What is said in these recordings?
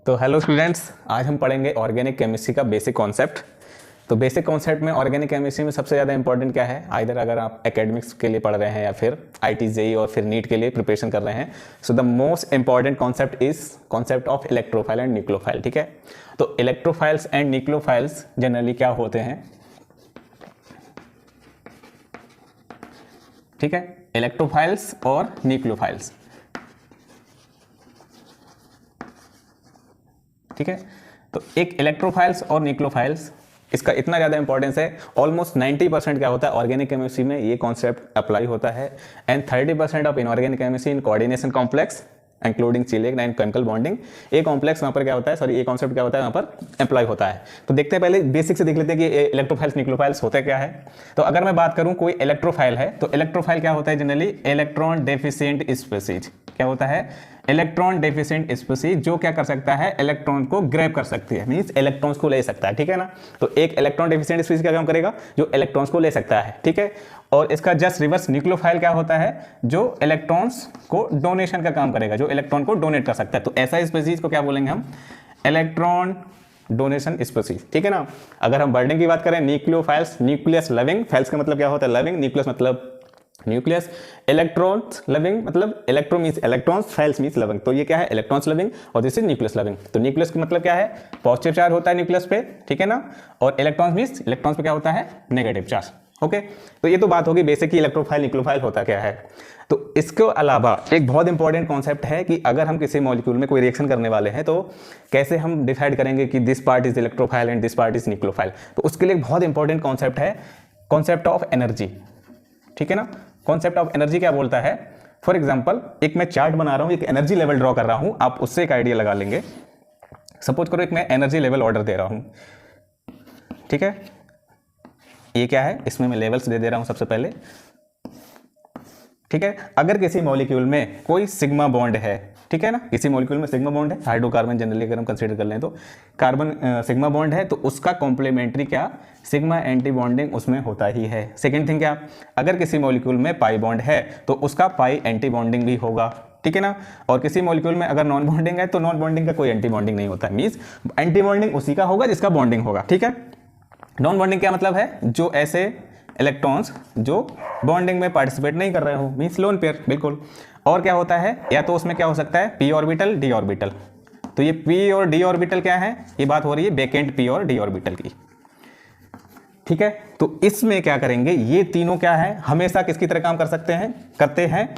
तो hello students, आज हम पढ़ेंगे ऑर्गेनिक केमिस्ट्री का बेसिक कॉन्सेप्ट। तो बेसिक कॉन्सेप्ट में ऑर्गेनिक केमिस्ट्री में सबसे ज़्यादा इंपॉर्टेंट क्या है, आइदर अगर आप एकेडमिक्स के लिए पढ़ रहे हैं या फिर आईटी जेई और फिर नीट के लिए प्रिपरेशन कर रहे हैं, so the most important concept is concept of electrophile and nucleophile. ठीक है, तो इलेक्ट्रोफाइल्स एंड न्यूक्लियोफाइल्स जनरली क्या होते हैं, ठीक है, इलेक्ट्रोफाइल्स और न्यूक्लियोफाइल्स। ठीक है, तो एक इलेक्ट्रोफाइल्स और न्यूक्लियोफाइल्स, इसका इतना ज़्यादा इंपॉर्टेंस है, ऑलमोस्ट 90% क्या होता है ऑर्गेनिक केमिस्ट्री में ये कॉन्सेप्ट अप्लाई होता है, and 30% of inorganic chemistry in coordination complex including चिलिक एंड केमिकल बॉन्डिंग। ये कॉम्प्लेक्स वहाँ पर क्या होता है, सॉरी ये कॉन्सेप्ट क्या होता है वहाँ पर अप्लाई होता है। तो देखते हैं, पहले बेसिक से देख लेते हैं कि इलेक्ट्रोफाइल्स न्यूक्लियोफाइल्स होता क्या है। तो अगर मैं बात करूँ कोई इलेक्ट्रोफाइल है, तो इलेक्ट्रोफाइल क्या होता है जनरली, इलेक्ट्रॉन डेफिशिएंट स्पीशीज। क्या होता है, इलेक्ट्रॉन डेफिशिएंट स्पीशीज, जो क्या कर सकता है, इलेक्ट्रॉन को ग्रैब कर सकती है, मींस इलेक्ट्रॉन्स को ले सकता है। ठीक है ना, तो एक इलेक्ट्रॉन डेफिशिएंट स्पीशीज क्या काम करेगा, जो इलेक्ट्रॉन्स को ले सकता है। ठीक है, और इसका जस्ट रिवर्स न्यूक्लियोफाइल क्या होता है, जो इलेक्ट्रॉन्स को डोनेशन का काम करेगा, जो इलेक्ट्रॉन को डोनेट कर सकता है। तो ऐसा स्पीशीज को क्या बोलेंगे हम, इलेक्ट्रॉन डोनेशन स्पीशीज। ठीक है ना, अगर हम वर्डिंग की बात करें, न्यूक्लियोफाइल्स, न्यूक्लियस लविंग, फाइल्स का मतलब क्या होता है लविंग, न्यूक्लियस मतलब न्यूक्लियस, इलेक्ट्रॉन्स लविंग मतलब electro means electrons, files means loving. तो ये क्या है, इलेक्ट्रॉन्स लविंग और दिस इज न्यूक्लियस लविंग। तो न्यूक्लियस का मतलब क्या है, पॉजिटिव चार्ज होता है न्यूक्लियस पे, ठीक है ना, और इलेक्ट्रॉन्स मींस इलेक्ट्रॉन्स पे क्या होता है, नेगेटिव चार्ज। ओके, तो ये तो बात होगी बेसिक की इलेक्ट्रोफाइल न्यूक्लियोफाइल होता क्या है। तो इसके अलावा एक बहुत इंपॉर्टेंट कॉन्सेप्ट है कि अगर हम किसी मॉलिक्यूल में कोई रिएक्शन करने वाले हैं, तो कैसे हम डिसाइड करेंगे कि this part is electrophile and this part is nucleophile. तो उसके लिए एक बहुत इंपॉर्टेंट कॉन्सेप्ट है, कॉन्सेप्ट ऑफ एनर्जी। ठीक है ना, कॉन्सेप्ट ऑफ एनर्जी क्या बोलता है, फॉर एग्जांपल एक मैं चार्ट बना रहा हूं, एक एनर्जी लेवल ड्रॉ कर रहा हूं, आप उससे एक आइडिया लगा लेंगे। सपोज करो एक मैं एनर्जी लेवल ऑर्डर दे रहा हूं, ठीक है, ये क्या है, इसमें मैं लेवल्स दे रहा हूं सबसे पहले। ठीक है, अगर किसी मॉलिक्यूल में कोई सिग्मा बॉन्ड है, ठीक है ना, किसी मॉलिक्यूल में सिग्मा बॉन्ड है, हाइड्रोकार्बन जनरली अगर हम कंसीडर कर लें तो कार्बन सिग्मा बॉन्ड है, तो उसका कॉम्प्लीमेंट्री क्या, सिग्मा एंटी बॉन्डिंग उसमें होता ही है। सेकंड थिंग क्या, अगर किसी मॉलिक्यूल में पाई बॉन्ड है तो उसका पाई एंटी बॉन्डिंग भी होगा। ठीक है ना, और किसी मॉलिक्यूल में अगर नॉन बॉन्डिंग है तो नॉन बॉन्डिंग का कोई एंटी बॉन्डिंग नहीं होता, मींस एंटी बॉन्डिंग उसी का होगा जिसका बॉन्डिंग होगा। ठीक है, नॉन बॉन्डिंग क्या मतलब है, जो ऐसे इलेक्ट्रॉन्स जो बॉन्डिंग में पार्टिसिपेट नहीं कर रहे हो, मींस लोन पेयर, बिल्कुल। और क्या होता है, या तो उसमें क्या हो सकता है, पी ऑर्बिटल डी ऑर्बिटल। तो ये पी और डी ऑर्बिटल क्या है, ये बात हो रही है बैकेंड पी और डी ऑर्बिटल की। ठीक है, तो इसमें क्या करेंगे, ये तीनों क्या है, हमेशा किसकी तरह काम कर सकते हैं, करते हैं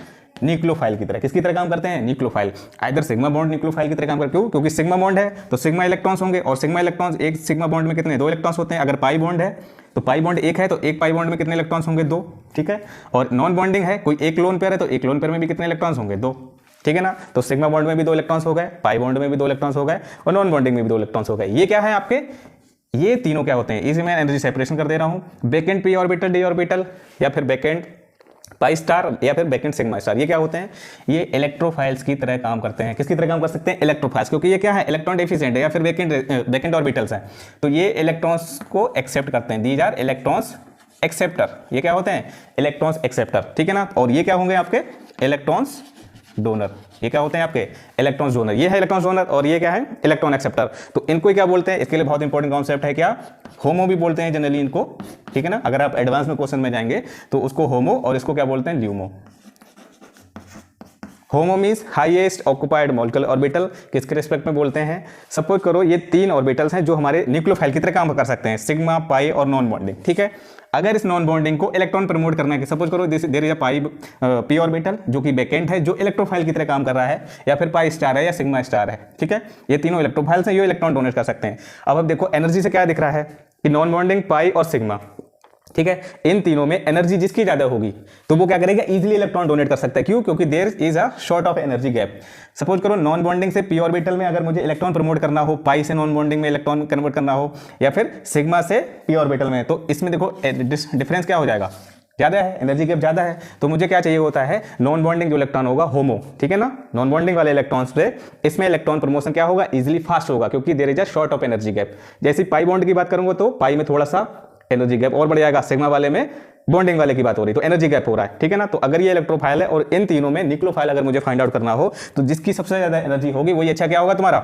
न्यूक्लियोफाइल की तरह। किसकी तरह काम करते हैं, nucleophile, either sigma bond nucleophile की तरह काम करते हैं, क्योंकि सिग्मा बॉन्ड है तो सिग्मा इलेक्ट्रॉन्स होंगे, और सिग्मा इलेक्ट्रॉन्स एक सिग्मा बॉन्ड में कितने, दो इलेक्ट्रॉन्स होते हैं। अगर पाई बॉन्ड है तो पाई बॉन्ड एक है तो एक पाई बॉन्ड में कितने इलेक्ट्रॉन्स होंगे, दो। ठीक है, और नॉन बॉन्डिंग है, कोई एक लोन पेयर है तो एक लोन पेयर में भी कितने इलेक्ट्रॉन्स होंगे, दो। ठीक है ना, तो सिग्मा बॉन्ड में भी दो इलेक्ट्रॉन्स हो गए, पाई बॉन्ड में भी दो इलेक्ट्रॉन्स हो गए, और नॉन बॉन्डिंग में भी दो इलेक्ट्रॉन्स हो गए। ये क्या है आपके, ये तीनों क्या होते हैं, इसी में एनर्जी सेपरेशन कर दे रहा हूं, backend P orbital D orbital, या फिर बैकेंड पाई स्टार, या फिर बैकेंड सिग्मा स्टार। ये क्या होते हैं, ये इलेक्ट्रोफाइल्स की तरह काम करते हैं। किसकी तरह काम कर सकते हैं, इलेक्ट्रोफाइल्स, क्योंकि ये क्या है, इलेक्ट्रॉन डेफिशिएंट है या फिर बैकेंड ऑर्बिटल्स हैं, तो ये इलेक्ट्रॉन्स को एक्सेप्ट करते हैं। दीज आर इलेक्ट्रॉन्स एक्सेप्टर, ये क्या होते हैं, इलेक्ट्रॉन्स एक्सेप्टर। ठीक है ना, और ये क्या होंगे आपके इलेक्ट्रॉन्स डोनर, ये क्या होते हैं आपके इलेक्ट्रॉन्स डोनर। ये है इलेक्ट्रॉन्स डोनर और ये क्या है, इलेक्ट्रॉन एक्सेप्टर। तो इनको क्या बोलते हैं, इसके लिए बहुत इंपॉर्टेंट कॉन्सेप्ट है क्या, होमो भी बोलते हैं जनरली इनको। ठीक है ना, अगर आप एडवांस में क्वेश्चन में जाएंगे तो उसको होमो, और इसको क्या बोलते हैं, ल्यूमो। होमो means highest occupied molecular orbital, किसके रिस्पेक्ट में बोलते हैं, सपोज करो ये तीन ऑर्बिटल्स हैं जो हमारे न्यूक्लियोफाइल की तरह काम कर सकते हैं, सिग्मा, पाई और नॉन बॉन्डिंग। ठीक है, अगर इस नॉन बॉन्डिंग को इलेक्ट्रॉन प्रमोट करना है, सपोज करो there is a pi p orbital जो कि बैकेंड है, जो इलेक्ट्रोफाइल की तरह काम कर रहा है, या फिर पाई स्टार है या सिग्मा स्टार है। ठीक है, ये तीनों इलेक्ट्रोफाइल्स हैं, ये इलेक्ट्रॉन डोनेट कर सकते हैं। अब देखो एनर्जी से क्या दिख रहा है कि नॉन बॉन्डिंग, पाई और सिग्मा, ठीक है, इन तीनों में एनर्जी जिसकी ज्यादा होगी तो वो क्या करेगा, इजीली इलेक्ट्रॉन डोनेट कर सकता है। क्यों, क्योंकि there is a short of energy gap. Suppose करो नॉन बॉन्डिंग से पी ऑर्बिटल में अगर मुझे इलेक्ट्रॉन प्रमोट करना हो, पाई से नॉन बॉन्डिंग में इलेक्ट्रॉन कन्वर्ट करना हो, या फिर सिग्मा से पी ऑर्बिटल में, तो इसमें देखो डिफरेंस क्या हो जाएगा, ज्यादा है, एनर्जी गैप ज्यादा है। तो मुझे क्या चाहिए होता है, नॉन बॉन्डिंग जो इलेक्ट्रॉन होगा, होमो। ठीक है ना, नॉन बॉन्डिंग वाले इलेक्ट्रॉन्स पे इसमें इलेक्ट्रॉन प्रमोशन क्या होगा, इजीली फास्ट होगा, क्योंकि there is a short of energy gap. जैसे पाई बॉन्ड की बात करूंगा तो पाई में थोड़ा सा एनर्जी गैप और बढ़ जाएगा, सिग्मा वाले में बॉन्डिंग वाले की बात हो रही, तो एनर्जी गैप हो रहा है। ठीक है ना, तो अगर ये इलेक्ट्रोफाइल है और इन तीनों में न्यूक्लियोफाइल अगर मुझे फाइंड आउट करना हो तो जिसकी सबसे ज्यादा एनर्जी होगी वही अच्छा क्या होगा तुम्हारा,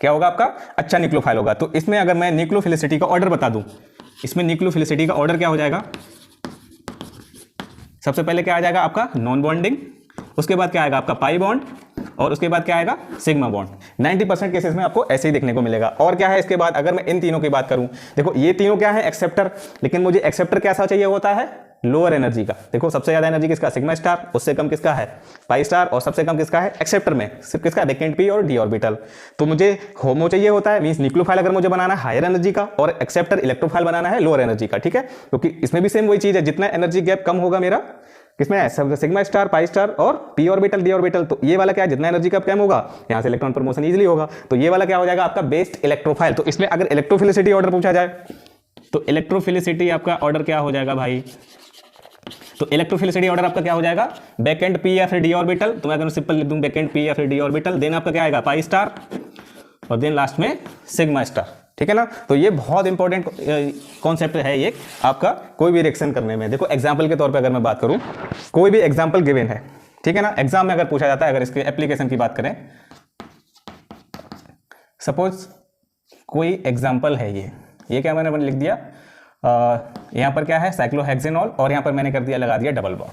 क्या होगा आपका, अच्छा न्यूक्लियोफाइल होगा। तो इसमें अगर मैं न्यूक्लियोफिलिसिटी का ऑर्डर बता दूं, इसमें न्यूक्लियोफिलिसिटी का ऑर्डर क्या हो जाएगा, सबसे पहले क्या आ जाएगा आपका नॉन बॉन्डिंग, उसके बाद क्या आएगा आपका पाई बॉन्ड, और उसके बाद क्या आएगा सिग्मा बॉन्ड। 90% केसेस में आपको ऐसे ही देखने को मिलेगा। और क्या है इसके बाद, अगर मैं इन तीनों की बात करूं, देखो ये तीनों क्या है एक्सेप्टर, लेकिन मुझे एक्सेप्टर कैसा चाहिए होता है, लोअर एनर्जी का। देखो सबसे ज्यादा एनर्जी किसका, सिग्मा स्टार, उससे कम किसका है पाई स्टार, और सबसे कम किसका है एक्सेप्टर में सिर्फ किसका, वेकेंट पी और डी ऑर्बिटल। तो मुझे होमो चाहिए होता है, मींस न्यूक्लियोफाइल अगर मुझे बनाना है हायर एनर्जी का, और एक्सेप्टर इलेक्ट्रोफाइल बनाना है लोअर एनर्जी का, ठीक है। क्योंकि इसमें भी सेम वही चीज है, जितना एनर्जी गैप कम होगा मेरा किसमें है, सिग्मा स्टार, पाई स्टार और पी ऑर्बिटल, डी ऑर्बिटल, तो ये वाला क्या है, जितना एनर्जी का कम होगा यहां से इलेक्ट्रॉन प्रमोशन इजीली होगा, तो ये वाला क्या हो जाएगा आपका बेस्ट इलेक्ट्रोफाइल। तो इसमें अगर इलेक्ट्रोफिलिसिटी ऑर्डर पूछा जाए तो इलेक्ट्रोफिलिसिटी आपका ऑर्डर क्या हो जाएगा भाई, तो इलेक्ट्रोफिलिसिटी ऑर्डर आपका क्या हो जाएगा, बैक एंड पी या फिर डी ऑर्बिटल। तो मैं अगर सिंपल लिख दूं बैक एंड पी या फिर डी ऑर्बिटल, देन आपका क्या आएगा पाई स्टार, और देन लास्ट में सिग्मा स्टार, ठीक है ना। तो ये बहुत इंपॉर्टेंट कॉन्सेप्ट है ये आपका कोई भी रिएक्शन करने में। देखो एग्जांपल के तौर पे अगर मैं बात करूं, कोई भी एग्जांपल गिवन है, ठीक है ना, एग्जाम में अगर पूछा जाता है, अगर इसके एप्लीकेशन की बात करें, सपोज कोई एग्जांपल है ये क्या मैंने लिख दिया, यहां पर क्या है साइक्लोहेक्सेनॉल, और यहां पर मैंने कर दिया लगा दिया डबल बॉन्ड,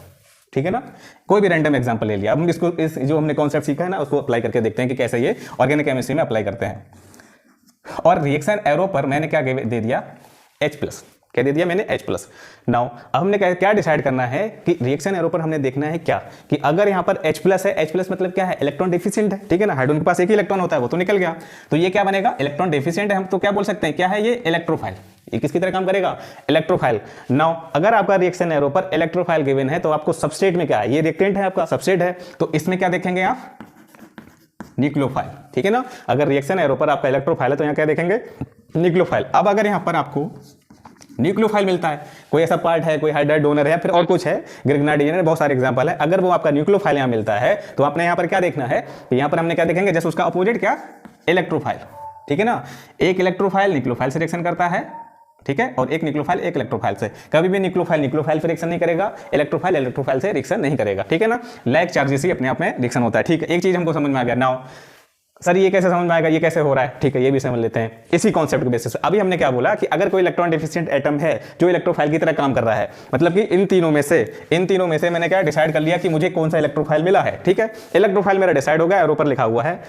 ठीक है ना। कोई भी रैंडम एग्जांपल ले लिया, अब हम इसको इस जो हमने कॉन्सेप्ट सीखा है ना उसको अप्लाई करके देखते हैं कि कैसे ये ऑर्गेनिक केमिस्ट्री में अप्लाई करते हैं। और रिएक्शन एरो पर मैंने क्या दे दिया H+, क्या दे दिया मैंने H+। नाउ अब हमने क्या डिसाइड करना है कि रिएक्शन एरो पर हमने देखना है क्या, कि अगर यहाँ पर H+ है, H+ मतलब क्या है, इलेक्ट्रॉन डेफिशिएंट है, ठीक है ना, हाइड्रोजन के पास एक ही इलेक्ट्रॉन होता है, वो तो निकल गया, तो ये क्या बनेगा इलेक्ट्रॉन डेफिशिएंट है, हम तो क्या बोल सकते हैं, क्या है ये इलेक्ट्रोफाइल, ये किसकी तरह काम करेगा, इलेक्ट्रोफाइल। नाउ अगर आपका रिएक्शन एरो पर इलेक्ट्रोफाइल गिवन है, तो आपको सबस्ट्रेट में क्या है, ये रिएक्टेंट है आपका सबस्ट्रेट है, तो इसमें क्या देखेंगे आप न्यूक्लियोफाइल, ठीक है ना। अगर रिएक्शन एरो पर आपका इलेक्ट्रोफाइल है तो यहाँ क्या देखेंगे न्यूक्लियोफाइल। अब अगर यहाँ पर आपको न्यूक्लियोफाइल मिलता है, कोई ऐसा पार्ट है, कोई हाइड्राइड डोनर है, फिर और कुछ है, ग्रिग्नाडिन, बहुत सारे एग्जांपल है, अगर वो आपका न्यूक्लियोफाइल यहाँ मिलता है तो आपने यहाँ पर क्या देखना है, तो यहाँ पर हमने क्या देखेंगे, जैसे उसका अपोजिट क्या इलेक्ट्रोफाइल, ठीक है ना। एक इलेक्ट्रोफाइल न्यूक्लियोफाइल से रिएक्शन करता है, ठीक है, और एक न्यूक्लियोफाइल एक इलेक्ट्रोफाइल से। कभी भी न्यूक्लियोफाइल से रिएक्शन नहीं करेगा, इलेक्ट्रोफाइल से रिएक्शन नहीं करेगा, ठीक है ना। लाइक चार्जेस ही अपने आप में रिएक्शन होता है, ठीक है। एक चीज हमको समझ में आ गया। नाउ सर ये कैसे समझ में आएगा, ये कैसे हो रहा है, ठीक है, ये भी समझ लेते हैं इसी कॉन्सेप्ट के बेसिस पे। अभी हमने क्या बोला कि अगर कोई इलेक्ट्रॉन डेफिशिएंट एटम है जो इलेक्ट्रोफाइल की तरह काम कर रहा है, मतलब कि इन तीनों में से मैंने क्या डिसाइड कर लिया कि मुझे कौन सा इलेक्ट्रोफाइल मिला है, ठीक है। इलेक्ट्रोफाइल मेरा डिसाइड हो गया, और ऊपर लिखा हुआ है,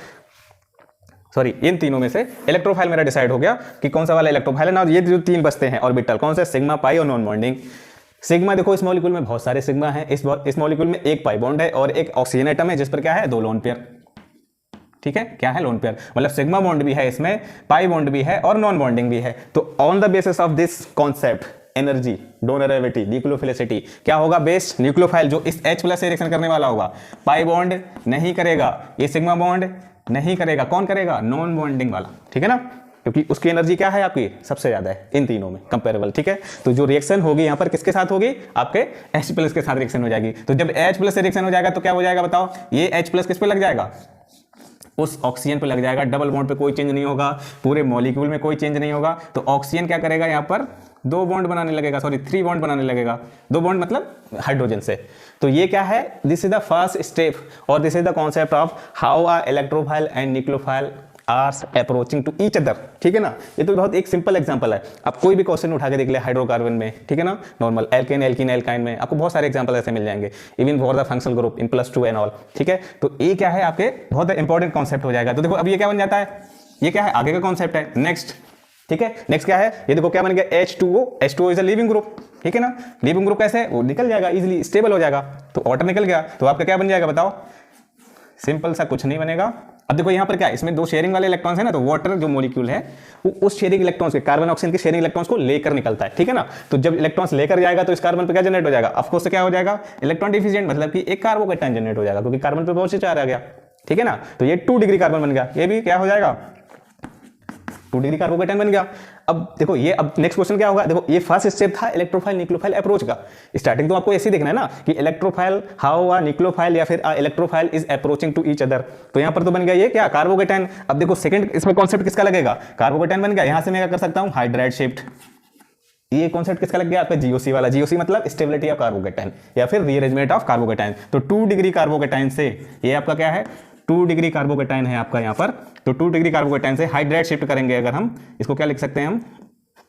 सॉरी इन तीनों में से इलेक्ट्रोफाइल मेरा डिसाइड हो गया कि कौन सा वाला इलेक्ट्रोफाइल है ना। ये जो तीन बचते हैं ऑर्बिटल, कौन से, सिग्मा, पाई और नॉन बॉन्डिंग। सिग्मा देखो इस मॉलिक्यूल में बहुत सारे सिग्मा है, इस मॉलिक्यूल में एक पाई बॉन्ड है और एक ऑक्सीजन एटम है जिस पर क्या है 2 लोन पेयर, ठीक है, क्या है लोन पेयर, मतलब सिग्मा बॉन्ड भी है इसमें, पाई बॉन्ड भी है और नॉन बॉन्डिंग भी है। तो on the basis of this concept energy, donorability, nucleophilicity, क्या होगा बेस्ट न्यूक्लियोफाइल जो इस H+ से रिएक्शन करने वाला होगा, पाई बॉन्ड नहीं करेगा, ये सिग्मा बॉन्ड नहीं करेगा, कौन करेगा नॉन बॉन्डिंग वाला, ठीक है ना, क्योंकि उसकी एनर्जी क्या है आपकी सबसे ज्यादा है इन तीनों में कंपेरेबल, ठीक है। तो जो रिएक्शन होगी यहाँ पर किसके साथ होगी, आपके H+ के साथ रिएक्शन हो जाएगी। तो जब H+ से रिएक्शन हो जाएगा तो क्या हो जाएगा बताओ, ये H+ किस पे लग जाएगा, उस ऑक्सीजन पे लग जाएगा, डबल बॉन्ड पे कोई चेंज नहीं होगा, पूरे मॉलिक्यूल में कोई चेंज नहीं होगा। तो ऑक्सीजन क्या करेगा यहाँ पर 2 बॉन्ड बनाने लगेगा, सॉरी 3 बॉन्ड बनाने लगेगा, 2 बॉन्ड मतलब हाइड्रोजन से। तो ये क्या है, this is the first step और this is the concept of how a electrophile and nucleophile are approaching to each other, ठीक है ना। ये तो बहुत एक सिंपल एग्जांपल है, आप कोई भी क्वेश्चन उठा के देख ले हाइड्रोकार्बन में, ठीक है ना, नॉर्मल एल्केन, एल्कीन, एल्काइन में आपको बहुत सारे एग्जांपल ऐसे मिल जाएंगे, even for the functional group in +2 and all, ठीक है। तो ये क्या है आपके बहुत इंपॉर्टेंट कॉन्सेप्ट हो जाएगा। तो देखो अब ये क्या बन जाता है, ये क्या है आगे का कॉन्सेप्ट है। नेक्स्ट, ठीक है, नेक्स्ट क्या है, ये देखो क्या बन गया H2O is a leaving group, ठीक है ना। लिविंग ग्रुप कैसे, वो निकल जाएगा इजीली, स्टेबल हो जाएगा, तो वाटर निकल गया, तो आपका क्या बन जाएगा बताओ, सिंपल सा कुछ नहीं बनेगा। अब देखो यहाँ पर क्या है, इसमें 2 शेयरिंग वाले इलेक्ट्रॉन्स है ना, तो वाटर जो मॉलिक्यूल है वो उस शेयरिंग इलेक्ट्रॉन्स के, कार्बन ऑक्सीजन के शेयरिंग इलेक्ट्रॉन्स को लेकर निकलता है, ठीक है ना। तो जब इलेक्ट्रॉन्स लेकर जाएगा तो इस कार्बन पे क्या जनरेट हो जाएगा, ऑफ कोर्स क्या हो जाएगा इलेक्ट्रॉन डिफिशिएंट, मतलब कि एक कार्बोकेटायन जनरेट हो जाएगा क्योंकि कार्बन पे बहुत से चार आ गया, ठीक है ना। तो ये 2 डिग्री कार्बन बन गया, ये भी क्या हो जाएगा 2 डिग्री कार्बोकेटायन बन गया। अब देखो ये, अब नेक्स्ट क्वेश्चन क्या होगा, देखो ये फर्स्ट स्टेप था इलेक्ट्रोफाइल न्यूक्लियोफाइल अप्रोच का। स्टार्टिंग तो आपको ऐसे ही देखना है ना कि इलेक्ट्रोफाइल, हाउ आ न्यूक्लियोफाइल या फिर electrophile is approaching to each other. तो यहाँ पर तो बन गया ये क्या कार्बोकेटायन। अब देखो सेकंड इसमें कॉन्सेप्ट किसका लगेगा, कार्बोकेटायन बन गया, यहां से मैं क्या कर सकता हूं हाइड्राइड शिफ्ट। ये कॉन्सेप्ट किसका लग गया आपका जीओसी वाला, जीओसी मतलब स्टेबिलिटी ऑफ कार्बोकेटायन या फिर रीअरेंजमेंट ऑफ कार्बोकेटायन। तो 2 डिग्री कार्बोकेटायन से ये आपका क्या है 2 डिग्री कार्बोकेटाइन है आपका यहाँ पर, तो 2 डिग्री कार्बोकेटाइन से हाइड्राइड शिफ्ट करेंगे अगर हम, इसको क्या लिख सकते हैं हम,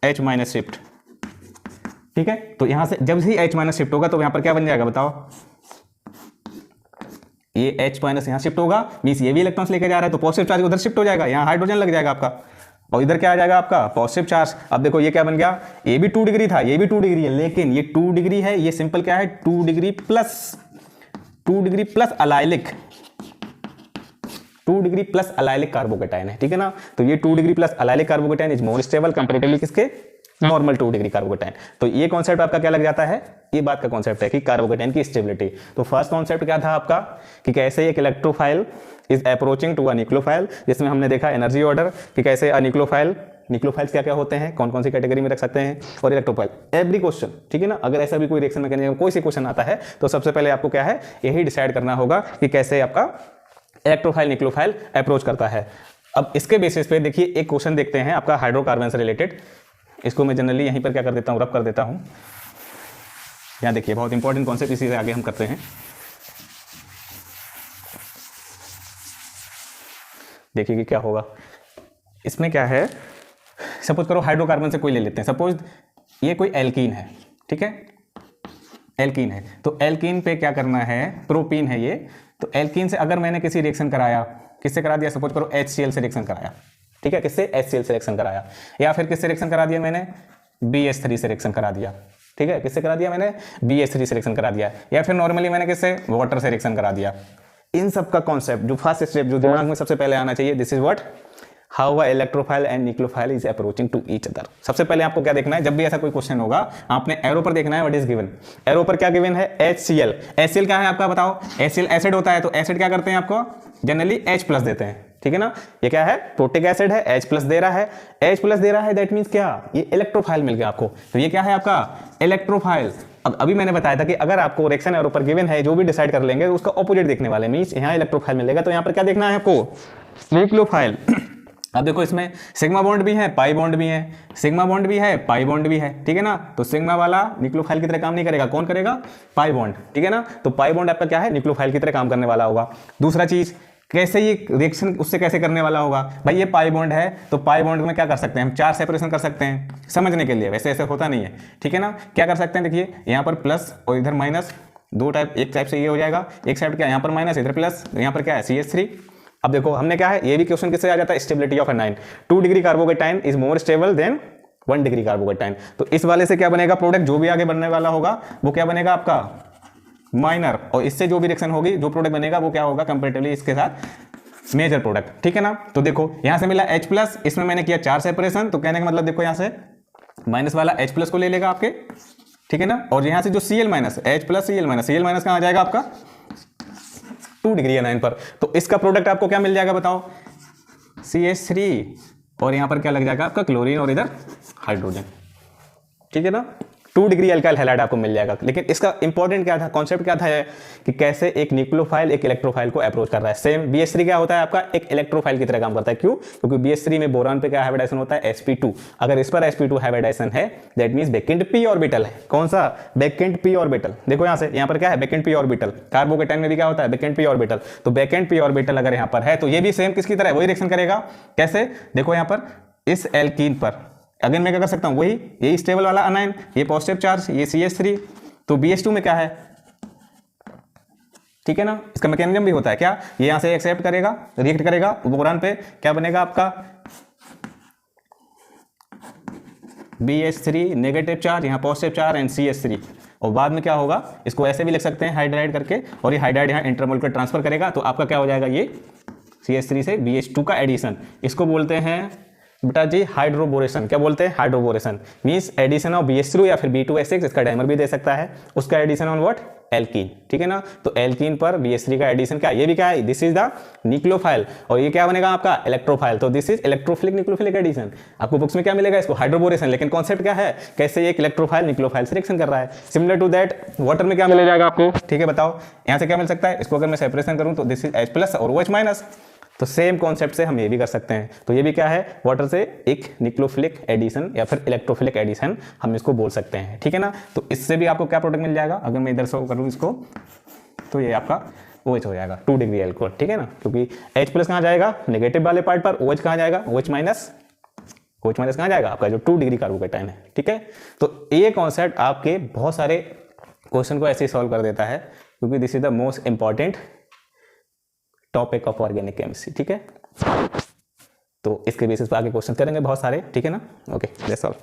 H माइनस शिफ्ट, ठीक है। तो यहाँ से जब ही H माइनस शिफ्ट होगा तो यहाँ पर क्या बन जाएगा बताओ, ये H माइनस यहाँ शिफ्ट होगा, मीन्स ये भी इलेक्ट्रॉन्स लेके जा रहा है तो पॉजिटिव चार्ज उधर शिफ्ट हो जाएगा, यहाँ हाइड्रोजन लग जाएगा आपका, और इधर क्या आ जाएगा आपका पॉजिटिव चार्ज। अब देखो ये क्या बन गया, ये भी 2 डिग्री था, ये भी 2 डिग्री है, लेकिन ये 2 डिग्री है, ये सिंपल क्या है 2 degree plus allylic, 2 degree plus allylic carbocation है, ठीक है ना। तो ये 2 degree plus allylic carbocation is more stable comparatively किसके, नॉर्मल 2 डिग्री कार्बोकेटाइन। तो ये कॉन्सेप्ट आपका क्या लग जाता है, ये बात का कॉन्सेप्ट है कि कार्बोकेटाइन की स्टेबिलिटी। तो फर्स्ट कॉन्सेप्ट क्या था आपका कि कैसे एक electrophile is approaching to a nucleophile, जिसमें हमने देखा एनर्जी ऑर्डर कि कैसे अ न्यूक्लियोफाइल्स क्या क्या होते हैं, कौन कौन सी कैटेगरी में रख सकते हैं, और इलेक्ट्रोफाइल एवरी क्वेश्चन, ठीक है ना। अगर ऐसा भी कोई रिएक्शन मैकेनिज्म कोई सी क्वेश्चन आता है तो सबसे पहले आपको क्या है यही डिसाइड करना होगा कि कैसे आपका इलेक्ट्रोफाइल न्यूक्लियोफाइल अप्रोच करता है। अब इसके बेसिस पे देखिए एक क्वेश्चन देखते हैं आपका हाइड्रोकार्बन से रिलेटेड, इसको मैं जनरली यहीं पर क्या कर देता हूँ, रब कर देता हूँ। यहाँ देखिए बहुत इंपॉर्टेंट कॉन्सेप्ट, इसी से आगे हम करते हैं। देखिए कि क्या होगा इसमें, क्या है सपोज करो हाइड्रोकार्बन से कोई ले लेते हैं, सपोज ये कोई एल्कीन है, ठीक है, एल्कीन है, तो एल्कीन पे क्या करना है, प्रोपीन है ये, तो एल्कीन से अगर मैंने किसी रिएक्शन कराया, किससे करा दिया, सपोज करो HCl से रिएक्शन कराया, ठीक है, किससे HCl से रिएक्शन कराया, या फिर किससे रिएक्शन करा दिया मैंने BH3 से रिएक्शन करा दिया, ठीक है, किससे करा दिया मैंने BH3 से रिएक्शन करा दिया, या फिर नॉर्मली मैंने किससे वाटर से रिएक्शन करा दिया। इन सब का कॉन्सेप्ट जो फर्स्ट स्टेप जो दिमाग में सबसे पहले आना चाहिए, this is what how a electrophile and nucleophile is approaching to each other. सबसे पहले आपको क्या देखना है, जब भी ऐसा कोई क्वेश्चन होगा आपने एरो पर देखना है व्हाट इज गिवन, एरो पर क्या गिवन है HCl, HCl क्या है आपका बताओ, HCl एसिड होता है, तो एसिड क्या करते हैं आपको जनरली H प्लस देते हैं, ठीक है ना। ये क्या है प्रोटिक एसिड है, H प्लस दे रहा है, H प्लस दे रहा है, दैट मीन्स क्या, ये इलेक्ट्रोफाइल मिल गया आपको, तो ये क्या है आपका इलेक्ट्रोफाइल। अब अभी मैंने बताया था कि अगर आपको रिएक्शन एरो पर गिवन है, जो भी डिसाइड कर लेंगे उसका ऑपोजिट देखने वाले, मीन्स यहाँ इलेक्ट्रोफाइल मिलेगा, तो यहाँ पर क्या देखना है आपको न्यूक्लियोफाइल। अब देखो इसमें सिग्मा बॉन्ड भी है, पाई बॉन्ड भी है, सिग्मा बॉन्ड भी है, पाई बॉन्ड भी है, ठीक है ना। तो सिग्मा वाला न्यूक्लियोफाइल की तरह काम नहीं करेगा, कौन करेगा, पाई बॉन्ड, ठीक है ना। तो पाई बॉन्ड आपका क्या है न्यूक्लियोफाइल की तरह काम करने वाला होगा। दूसरा चीज कैसे ये रिएक्शन उससे कैसे करने वाला होगा, भाई ये पाई बॉन्ड है तो पाई बॉन्ड में क्या कर सकते हैं हम, 4 सेपरेशन कर सकते हैं समझने के लिए, वैसे ऐसे होता नहीं है, ठीक है ना। क्या कर सकते हैं देखिए यहाँ पर प्लस और इधर माइनस, दो टाइप, एक टाइप से ये हो जाएगा, एक साइड क्या यहाँ पर माइनस इधर प्लस, यहाँ पर क्या है CH3। अब देखो हमने क्या है, ये भी क्वेश्चन किससे आ जाता है, stability of anion, 2 degree carbocation is more stable then 1 degree carbocation. तो इस वाले से क्या बनेगा प्रोडक्ट, जो भी आगे बनने वाला होगा वो क्या बनेगा आपका माइनर, और इससे जो भी रिएक्शन होगी जो प्रोडक्ट बनेगा वो क्या होगा कंपैरेटिवली इसके साथ मेजर प्रोडक्ट, ठीक है ना। तो देखो यहां से मिला H प्लस, इसमें मैंने किया 4 सेपरेशन, तो कहने का मतलब देखो यहां से माइनस वाला H प्लस को ले लेगा आपके, ठीक है ना, और यहां से जो Cl minus, H plus Cl minus कहां आ जाएगा आपका 2 डिग्री एनाइन पर, तो इसका प्रोडक्ट आपको क्या मिल जाएगा बताओ CH3, और यहां पर क्या लग जाएगा आपका क्लोरीन और इधर हाइड्रोजन, ठीक है ना। 2 डिग्री अल्काइल हैलाइड आपको मिल जाएगा। लेकिन इसका इंपॉर्टेंट क्या था, कॉन्सेप्ट क्या था कि कैसे एक न्यूक्लियोफाइल एक इलेक्ट्रोफाइल को अप्रोच कर रहा है। सेम BH3 क्या होता है आपका एक इलेक्ट्रोफाइल की तरह काम करता है, क्यों, क्योंकि BH3 में बोरान पे क्या हाइब्रिडाइजेशन होता है sp2, अगर इस पर sp2 हाइब्रिडाइजेशन है that means vacant p orbital है, कौन सा वैकेंट p ऑर्बिटल, देखो यहां से यहां पर क्या है वैकेंट p ऑर्बिटल, कार्बोकेटाइन में भी क्या होता है वैकेंट p ऑर्बिटल, तो वैकेंट p ऑर्बिटल अगर यहां पर है तो ये भी सेम किसकी तरह वही रिएक्शन करेगा, कैसे देखो यहां पर इस एल्कीन पर अगर मैं क्या कर सकता हूं वही, ये स्टेबल वाला अनाइन, ये पॉजिटिव चार्ज, ये CH3, तो BH2 में क्या है, ठीक है ना। इसका मैकेनिज्म भी होता है क्या, ये यहां से एक्सेप्ट करेगा रिएक्ट करेगा बोरान पे, क्या बनेगा आपका BH3 नेगेटिव चार्ज, यहाँ पॉजिटिव चार्ज एंड CH3, और बाद में क्या होगा इसको ऐसे भी लिख सकते हैं हाइड्राइड करके, और ये हाइड्राइड यहाँ इंटरमोलिकुलर ट्रांसफर करेगा, तो आपका क्या हो जाएगा ये CH3 से BH2 का एडिशन, इसको बोलते हैं बेटा जी हाइड्रोबोरेशन। क्या बोलते हैं hydroboration, means addition of BH3 या फिर B2S6, इसका डाइमर भी दे सकता है, उसका एडिशन ऑन व्हाट एल्कीन, ठीक है ना। तो एल्कीन पर BH3 का एडिशन क्या, ये भी क्या है, दिस इज द न्यूक्लियोफाइल, और ये क्या बनेगा आपका इलेक्ट्रोफाइल, तो this is electrophilic nucleophilic addition. आपको बुक्स में क्या मिलेगा इसको हाइड्रोबोरेशन, लेकिन कॉन्सेप्ट क्या है कैसे एक इलेक्ट्रोफाइल न्यूक्लियोफाइल से रिएक्शन कर रहा है। सिमिलर टू दैट वाटर में क्या मिल जाएगा आपको, ठीक है बताओ यहाँ से क्या मिल सकता है, इसको अगर मैं सेपरेशन करूँ तो दिस इज H प्लस और OH माइनस, तो सेम कॉन्सेप्ट से हम ये भी कर सकते हैं। तो ये भी क्या है वाटर से एक न्यूक्लियोफिलिक एडिशन या फिर इलेक्ट्रोफिलिक एडिशन हम इसको बोल सकते हैं, ठीक है ना। तो इससे भी आपको क्या प्रोडक्ट मिल जाएगा, अगर मैं इधर से करूँ इसको तो ये आपका OH हो जाएगा 2 डिग्री एल्कोहल, ठीक है ना, क्योंकि H प्लस कहाँ जाएगा नेगेटिव वाले पार्ट पर, OH कहाँ जाएगा, OH माइनस कहाँ जाएगा आपका जो 2 डिग्री कार्बोकेटाइन है, ठीक है। तो ये कॉन्सेप्ट आपके बहुत सारे क्वेश्चन को ऐसे ही सॉल्व कर देता है, क्योंकि this is the most important topic of organic chemistry, ठीक है। तो इसके बेसिस पर आगे क्वेश्चन करेंगे बहुत सारे, ठीक है ना। Okay that's all.